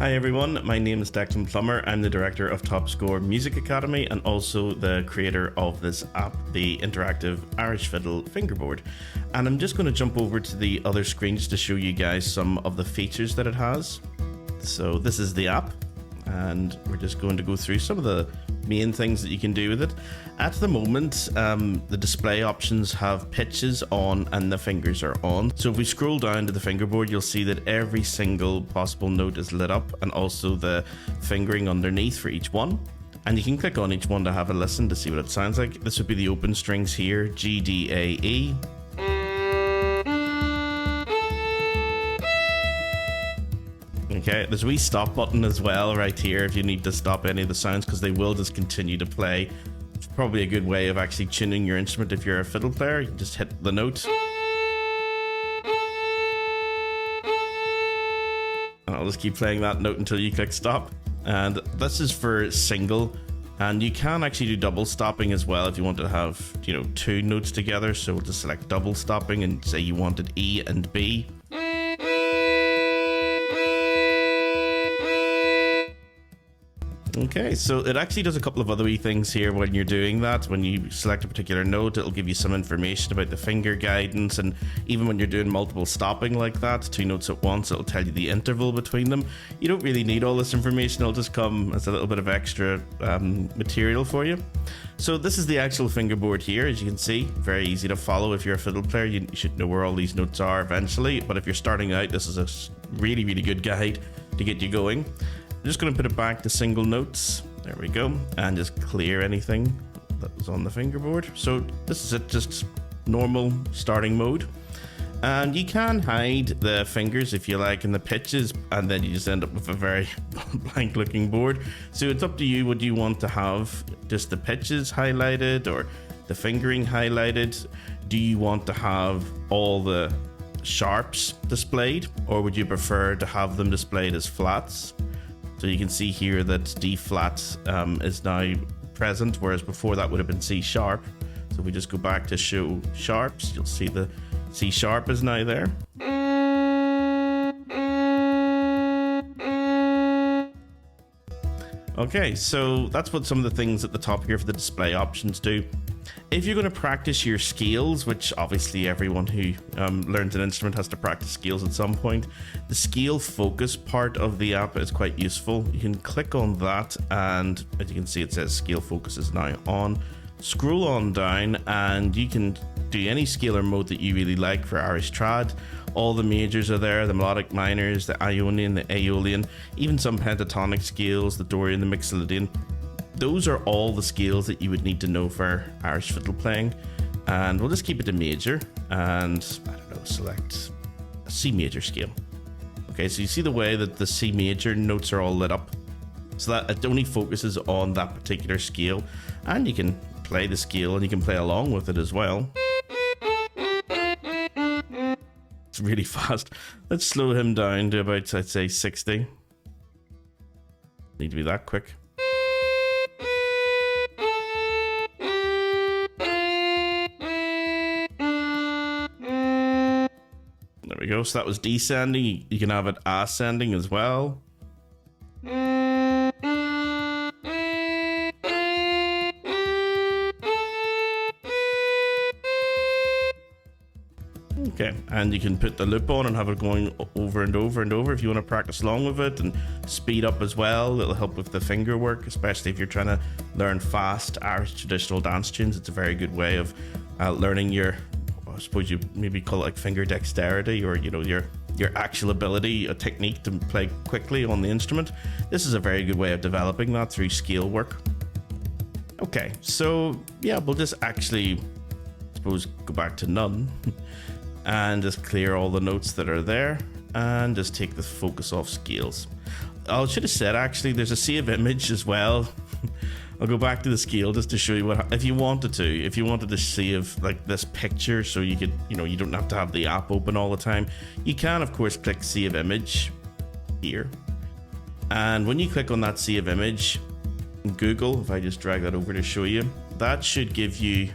Hi everyone, my name is Declan Plummer. I'm the director of Top Score Music Academy and also the creator of this app, the interactive Irish Fiddle Fingerboard. And I'm just going to jump over to the other screen just to show you guys some of the features that it has. So this is the app, and we're just going to go through some of the main things that you can do with it. At the moment, the display options have pitches on and the fingers are on. So if we scroll down to the fingerboard, you'll see that every single possible note is lit up and also the fingering underneath for each one. And you can click on each one to have a listen to see what it sounds like. This would be the open strings here, G, D, A, E. Okay, there's a wee stop button as well right here if you need to stop any of the sounds, because they will just continue to play. It's probably a good way of actually tuning your instrument if you're a fiddle player. You can just hit the note. And I'll just keep playing that note until you click stop. And this is for single, and you can actually do double stopping as well if you want to have, two notes together. So we'll just select double stopping and say you wanted E and B. Okay, so it actually does a couple of other wee things here when you're doing that. When you select a particular note, it'll give you some information about the finger guidance, and even when you're doing multiple stopping like that, two notes at once, it'll tell you the interval between them. You don't really need all this information, it'll just come as a little bit of extra material for you. So this is the actual fingerboard here, as you can see. Very easy to follow. If you're a fiddle player, you should know where all these notes are eventually, but if you're starting out, this is a really, really good guide to get you going. I'm just going to put it back to single notes. There we go. And just clear anything that was on the fingerboard. So this is it, just normal starting mode. And you can hide the fingers if you like in the pitches, and then you just end up with a very blank looking board. So it's up to you. Would you want to have just the pitches highlighted or the fingering highlighted? Do you want to have all the sharps displayed, or would you prefer to have them displayed as flats? So you can see here that D flat is now present, whereas before that would have been C sharp. So if we just go back to show sharps, you'll see the C sharp is now there. Okay, so that's what some of the things at the top here for the display options do. If you're going to practice your scales, which obviously everyone who learns an instrument has to practice scales at some point, the scale focus part of the app is quite useful. You can click on that, and as you can see, it says scale focus is now on. Scroll on down and you can do any scalar mode that you really like for Irish trad. All the majors are there, the melodic minors, the Ionian, the Aeolian, even some pentatonic scales, the Dorian, the Mixolydian. Those are all the scales that you would need to know for Irish fiddle playing. And we'll just keep it to major and, I don't know, select a C major scale. Okay, so you see the way that the C major notes are all lit up. So that it only focuses on that particular scale, and you can play the scale and you can play along with it as well. It's really fast. Let's slow him down to about, I'd say, 60. Need to be that quick. There we go. So that was descending. You can have it ascending as well. Okay, and you can put the loop on and have it going over and over and over if you want to practice along with it, and speed up as well. It'll help with the finger work, especially if you're trying to learn fast Irish traditional dance tunes. It's a very good way of learning your, I suppose you maybe call it like finger dexterity, or your actual ability, a technique to play quickly on the instrument. This is a very good way of developing that through scale work. Okay, so yeah, we'll just actually, I suppose, go back to none. And just clear all the notes that are there and just take the focus off scales. I should have said, actually, there's a save image as well. I'll go back to the scale just to show you what, if you wanted to save like this picture, so you could, you don't have to have the app open all the time. You can, of course, click save image here. And when you click on that save image in Google, if I just drag that over to show you, that should give you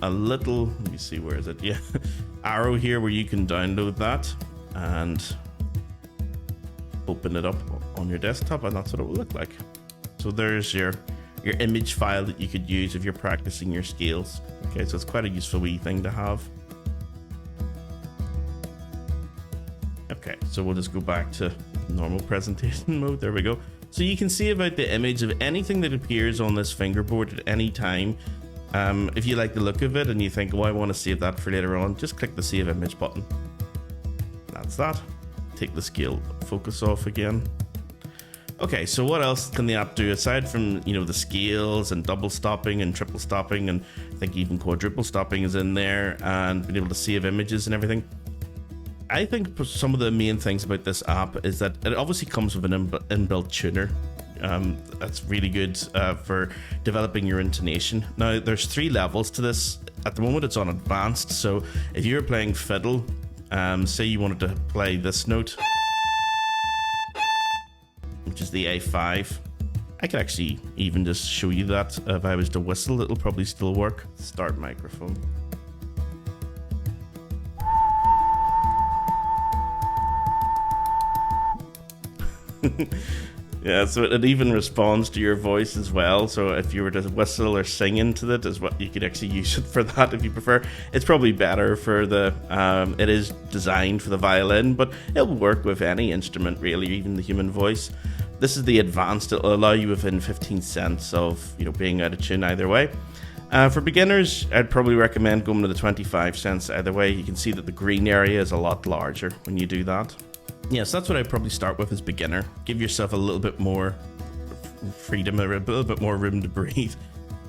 a little, let me see, where is it? Yeah, arrow here where you can download that and open it up on your desktop, and that's what it will look like. So there's your image file that you could use if you're practicing your scales. Okay, so it's quite a useful wee thing to have. Okay, so we'll just go back to normal presentation mode. There we go. So you can see about the image of anything that appears on this fingerboard at any time. If you like the look of it and you think, oh, I want to save that for later on, just click the Save Image button. That's that. Take the scale focus off again. Okay, so what else can the app do aside from, you know, the scales and double stopping and triple stopping, and I think even quadruple stopping is in there, and being able to save images and everything? I think some of the main things about this app is that it obviously comes with an inbuilt tuner. That's really good for developing your intonation. Now, there's 3 levels to this. At the moment, it's on advanced. So if you're playing fiddle, say you wanted to play this note, which is the A5, I could actually even just show you that. If I was to whistle, it'll probably still work. Start microphone. Yeah, so it even responds to your voice as well. So if you were to whistle or sing into it, is what you could actually use it for that if you prefer. It's probably better for the it is designed for the violin, but it'll work with any instrument really, even the human voice. This is the advanced. It'll allow you within 15 cents of, you know, being out of tune either way. For beginners, I'd probably recommend going to the 25 cents either way. You can see that the green area is a lot larger when you do that. Yeah, so that's what I'd probably start with as beginner. Give yourself a little bit more freedom, or a little bit more room to breathe.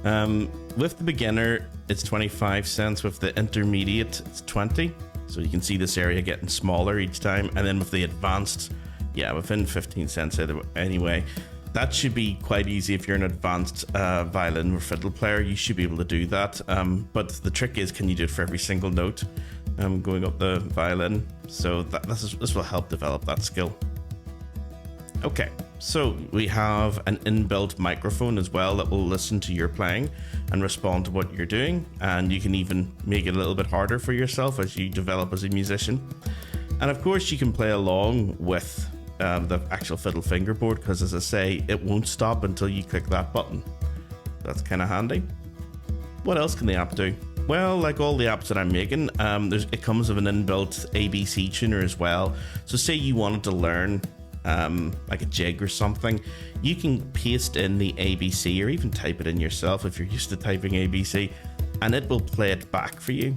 With the beginner, it's 25 cents. With the intermediate, it's 20. So you can see this area getting smaller each time. And then with the advanced, yeah, within 15 cents anyway. That should be quite easy if you're an advanced violin or fiddle player. You should be able to do that. But the trick is, can you do it for every single note going up the violin? So this will help develop that skill. Okay, so we have an inbuilt microphone as well that will listen to your playing and respond to what you're doing. And you can even make it a little bit harder for yourself as you develop as a musician. And of course, you can play along with the actual fiddle fingerboard, because as I say, it won't stop until you click that button. That's kind of handy. What else can the app do? Well, like all the apps that I'm making, it comes with an inbuilt ABC tuner as well. So say you wanted to learn like a jig or something, you can paste in the ABC or even type it in yourself if you're used to typing ABC, and it will play it back for you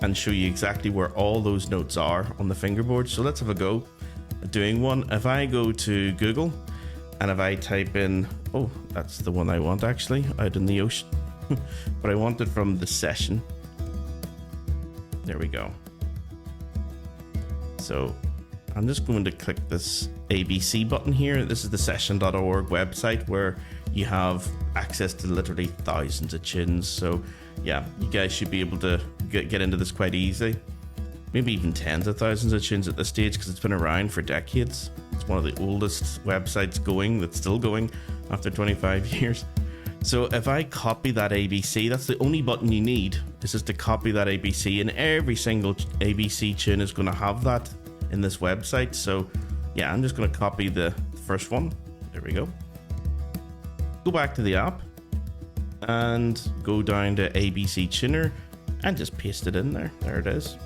and show you exactly where all those notes are on the fingerboard. So let's have a go at doing one. If I go to Google and if I type in, oh, that's the one I want actually, Out in the Ocean. But I want it from the session. There we go. So I'm just going to click this ABC button here. This is the session.org website where you have access to literally thousands of tunes. So yeah, you guys should be able to get into this quite easy. Maybe even tens of thousands of tunes at this stage, because it's been around for decades. It's one of the oldest websites going, that's still going after 25 years. So if I copy that ABC, that's the only button you need, is just to copy that ABC, and every single ABC tune is going to have that in this website. So yeah, I'm just going to copy the first one. There we go. Go back to the app and go down to ABC tuner and just paste it in there. There it is.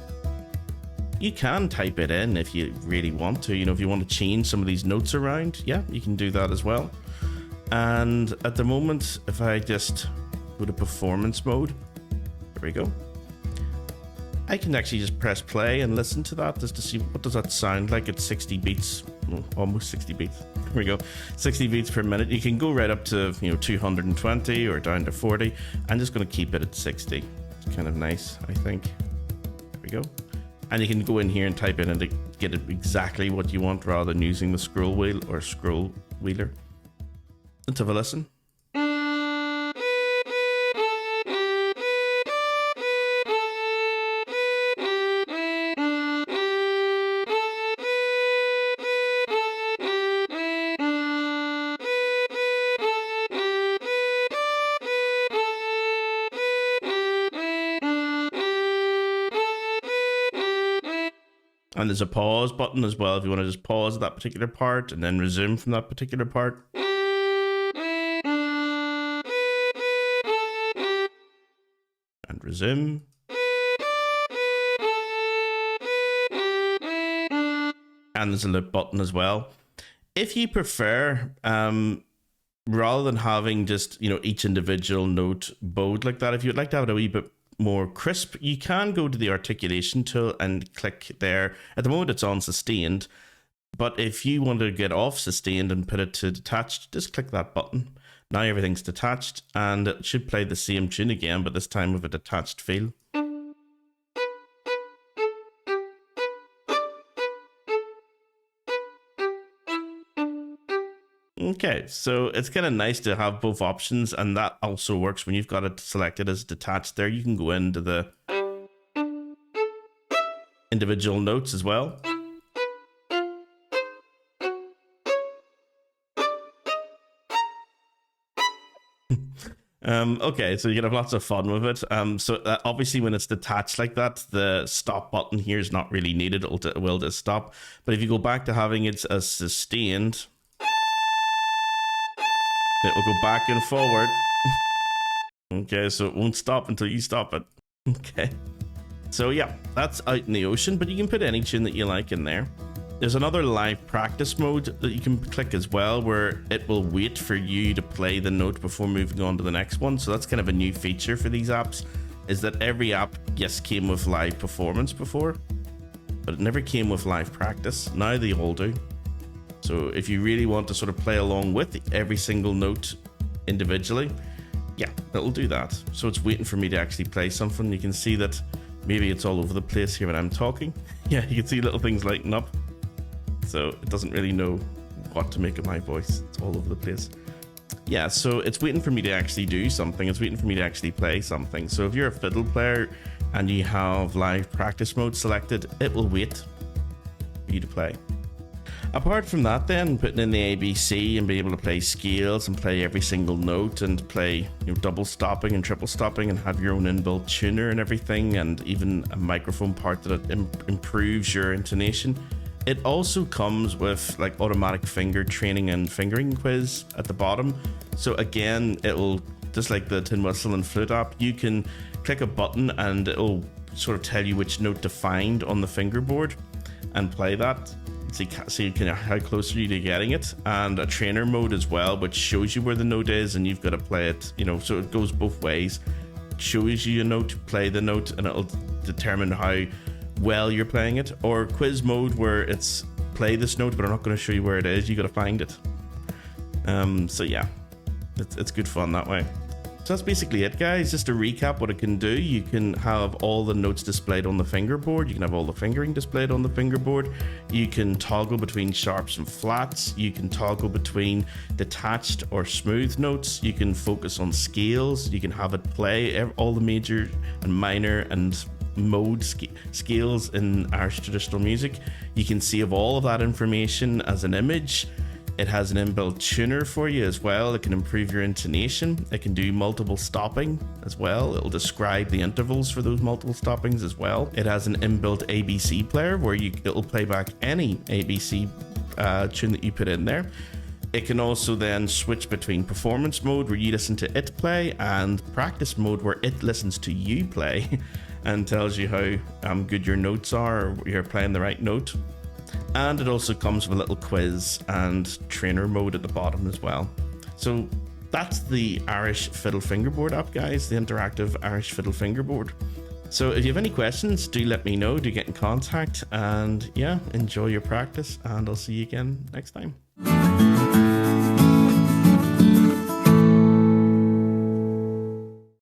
You can type it in if you really want to. You know, if you want to change some of these notes around, yeah, you can do that as well. And at the moment, if I just go to performance mode, there we go. I can actually just press play and listen to that just to see what does that sound like at 60 beats, almost 60 beats. There we go, 60 beats per minute. You can go right up to 220 or down to 40. I'm just going to keep it at 60. It's kind of nice, I think. There we go. And you can go in here and type in and get it exactly what you want rather than using the scroll wheel or scroll wheeler. Let's have a listen. And there's a pause button as well if you want to just pause at that particular part and then resume from that particular part. And resume. And there's a loop button as well. If you prefer, rather than having just, you know, each individual note bowed like that, if you'd like to have it a wee bit more crisp, you can go to the articulation tool and click there. At the moment it's on sustained, but if you want to get off sustained and put it to detached, just click that button. Now everything's detached and it should play the same tune again, but this time with a detached feel. Okay, so it's kind of nice to have both options, and that also works when you've got it selected as detached there. You can go into the individual notes as well. Okay, so you can have lots of fun with it. So obviously when it's detached like that, the stop button here is not really needed. It will just stop. But if you go back to having it as sustained, it will go back and forward. Okay, so it won't stop until you stop it. Okay. So yeah, that's Out in the Ocean, but you can put any tune that you like in there. There's another live practice mode that you can click as well, where it will wait for you to play the note before moving on to the next one. So that's kind of a new feature for these apps, is that every app, yes, came with live performance before, but it never came with live practice. Now they all do. So if you really want to sort of play along with every single note individually, yeah, it'll do that. So it's waiting for me to actually play something. You can see that maybe it's all over the place here when I'm talking. Yeah, you can see little things lighting up. So it doesn't really know what to make of my voice. It's all over the place. Yeah, so it's waiting for me to actually do something. It's waiting for me to actually play something. So if you're a fiddle player and you have live practice mode selected, it will wait for you to play. Apart from that then, putting in the ABC and being able to play scales and play every single note and play, you know, double stopping and triple stopping and have your own inbuilt tuner and everything, and even a microphone part that improves your intonation. It also comes with like automatic finger training and fingering quiz at the bottom. So again, it'll, just like the tin whistle and flute app, you can click a button and it'll sort of tell you which note to find on the fingerboard and play that. So you can, how close are you to getting it, and a trainer mode as well, which shows you where the note is and you've got to play it, you know, so it goes both ways. It shows you a note, play the note, and it'll determine how well you're playing it. Or quiz mode, where it's play this note but I'm not going to show you where it is, you got to find it. So yeah, it's good fun that way. So that's basically it, guys. Just to recap what it can do, you can have all the notes displayed on the fingerboard, you can have all the fingering displayed on the fingerboard, you can toggle between sharps and flats, you can toggle between detached or smooth notes, you can focus on scales, you can have it play all the major and minor and mode scales in Irish traditional music. You can save all of that information as an image. It has an inbuilt tuner for you as well. It can improve your intonation. It can do multiple stopping as well. It'll describe the intervals for those multiple stoppings as well. It has an inbuilt ABC player where it'll play back any ABC tune that you put in there. It can also then switch between performance mode, where you listen to it play, and practice mode, where it listens to you play and tells you how good your notes are, or you're playing the right note. And it also comes with a little quiz and trainer mode at the bottom as well. So that's the Irish Fiddle Fingerboard app, guys, the interactive Irish Fiddle Fingerboard. So if you have any questions, do let me know, do get in contact, and yeah, enjoy your practice, and I'll see you again next time.